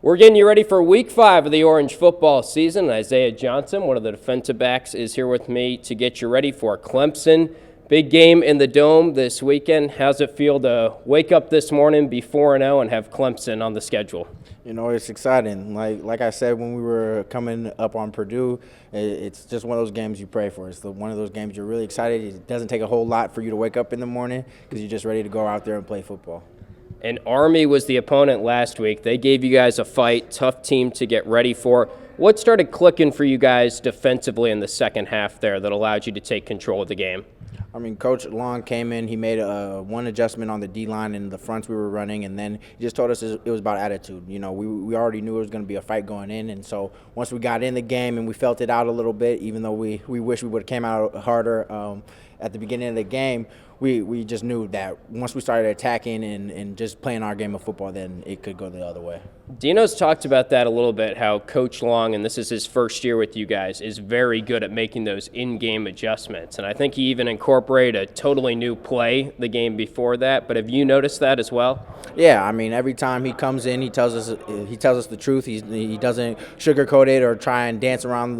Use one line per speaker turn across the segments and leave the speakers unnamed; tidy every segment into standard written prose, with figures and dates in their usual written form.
We're getting you ready for week 5 of the Orange football season. Isaiah Johnson, one of the defensive backs, is here with me to get you ready for Clemson. Big game in the Dome this weekend. How's it feel to wake up this morning, be 4-0, and have Clemson on the schedule?
You know, it's exciting. Like I said when we were coming up on Purdue, it's just one of those games you pray for. It's one of those games you're really excited. It doesn't take a whole lot for you to wake up in the morning because you're just ready to go out there and play football.
And Army was the opponent last week. They gave you guys a fight, tough team to get ready for. What started clicking for you guys defensively in the second half there that allowed you to take control of the game?
I mean, Coach Long came in. He made one adjustment on the D-line and the fronts we were running, and then he just told us it was about attitude. You know, we already knew it was going to be a fight going in, and so once we got in the game and we felt it out a little bit, even though we wish we would have came out harder at the beginning of the game, we just knew that once we started attacking and just playing our game of football, then it could go the other way.
Dino's talked about that a little bit, how Coach Long, and this is his first year with you guys, is very good at making those in-game adjustments. And I think he even incorporated a totally new play the game before that. But have you noticed that as well?
Yeah, I mean, every time he comes in, he tells us the truth. He doesn't sugarcoat it or try and dance around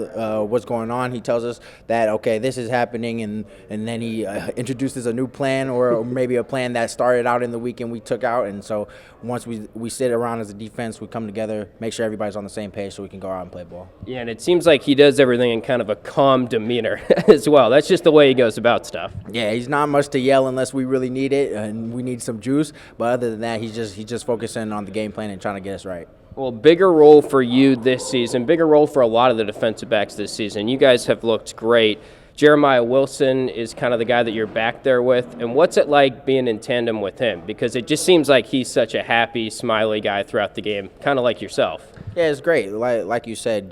what's going on. He tells us that, okay, this is happening, and then he introduces a new plan or maybe a plan that started out in the weekend we took out. And so once we sit around as a defense, we come together, make sure everybody's on the same page so we can go out and play ball.
Yeah, and it seems like he does everything in kind of a calm demeanor as well. That's just the way he goes about stuff.
Yeah, he's not much to yell unless we really need it and we need some juice. But other than that, he's just focusing on the game plan and trying to get us right.
Well, bigger role for you this season, bigger role for a lot of the defensive backs this season. You guys have looked great. Jeremiah Wilson is kind of the guy that you're back there with. And what's it like being in tandem with him? Because it just seems like he's such a happy, smiley guy throughout the game, kind of like yourself.
Yeah, it's great. Like you said,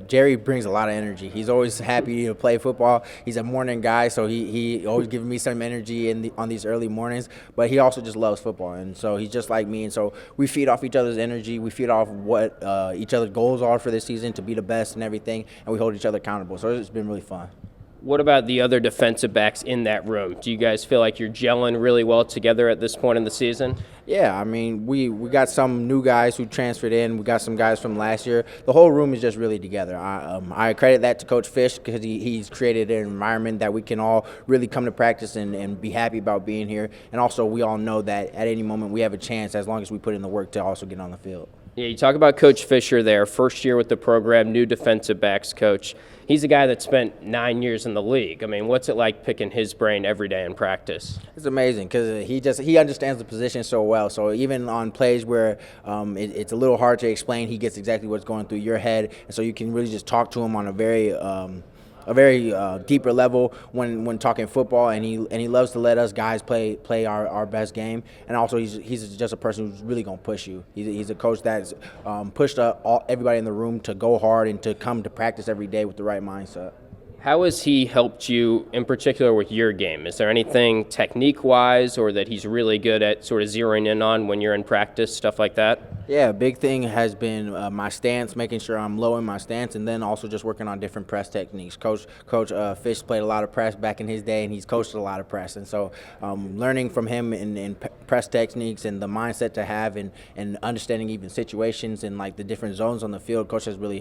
Jerry brings a lot of energy. He's always happy to play football. He's a morning guy, so he always gives me some energy on these early mornings. But he also just loves football, and so he's just like me. And so we feed off each other's energy. We feed off what each other's goals are for this season to be the best and everything, and we hold each other accountable. So it's been really fun.
What about the other defensive backs in that room? Do you guys feel like you're gelling really well together at this point in the season?
Yeah, I mean, we got some new guys who transferred in. We got some guys from last year. The whole room is just really together. I credit that to Coach Fish because he's created an environment that we can all really come to practice and be happy about being here. And also, we all know that at any moment we have a chance as long as we put in the work to also get on the field.
Yeah, you talk about Coach Fisher there, first year with the program, new defensive backs coach. He's a guy that spent 9 years in the league. I mean, what's it like picking his brain every day in practice?
It's amazing because he understands the position so well. So even on plays where it's a little hard to explain, he gets exactly what's going through your head, and so you can really just talk to him on a very deeper level when talking football, and he loves to let us guys play our best game. And also he's just a person who's really gonna push you. He's a coach that's pushed everybody in the room to go hard and to come to practice every day with the right mindset.
How has he helped you in particular with your game? Is there anything technique-wise or that he's really good at sort of zeroing in on when you're in practice, stuff like that?
Yeah, a big thing has been my stance, making sure I'm low in my stance, and then also just working on different press techniques. Coach Fish played a lot of press back in his day, and he's coached a lot of press. And so learning from him in press techniques and the mindset to have and understanding even situations and like the different zones on the field, Coach has really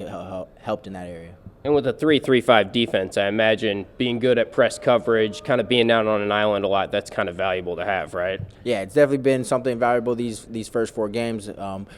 helped in that area.
And with a 3-3-5 defense, I imagine being good at press coverage, kind of being down on an island a lot, that's kind of valuable to have, right?
Yeah, it's definitely been something valuable these first 4 games.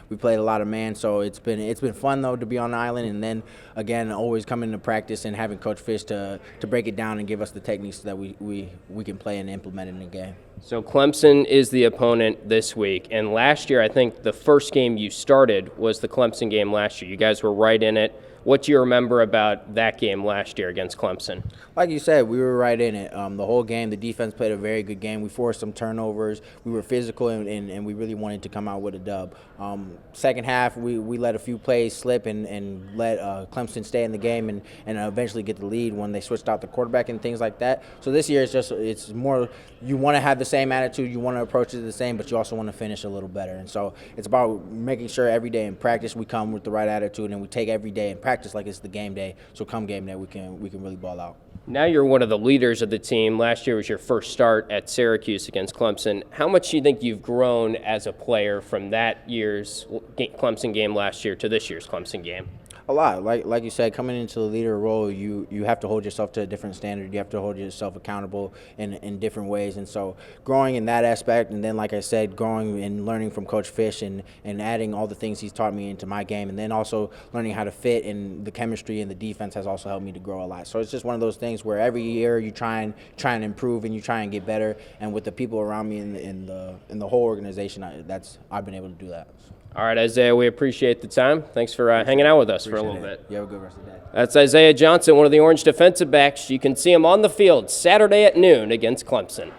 We played a lot of man, so it's been fun though to be on the island, and then again always coming to practice and having Coach Fish to break it down and give us the techniques that we can play and implement in the game.
So Clemson is the opponent this week, and last year I think the first game you started was the Clemson game last year. You guys were right in it. What do you remember about that game last year against Clemson?
Like you said, we were right in it. The whole game, the defense played a very good game. We forced some turnovers. We were physical, and we really wanted to come out with a dub. Second half, we let a few plays slip and let Clemson stay in the game and eventually get the lead when they switched out the quarterback and things like that. So this year, it's more you want to have the same attitude, you want to approach it the same, but you also want to finish a little better. And so it's about making sure every day in practice we come with the right attitude and we take every day in practice like it's the game day. So come game day, we can really ball out.
Now you're one of the leaders of the team. Last year was your first start at Syracuse against Clemson. How much do you think you've grown as a player from that year's Clemson game last year to this year's Clemson game?
A lot. Like you said, coming into the leader role, you have to hold yourself to a different standard. You have to hold yourself accountable in different ways. And so growing in that aspect, and then like I said, growing and learning from Coach Fish and adding all the things he's taught me into my game, and then also learning how to fit, and the chemistry and the defense has also helped me to grow a lot. So it's just one of those things where every year you try and improve and you try and get better. And with the people around me in the whole organization, I've been able to do that.
All right, Isaiah, we appreciate the time. Thanks for hanging out with us for a little bit.
You have a good rest of the day.
That's Isaiah Johnson, one of the Orange defensive backs. You can see him on the field Saturday at noon against Clemson.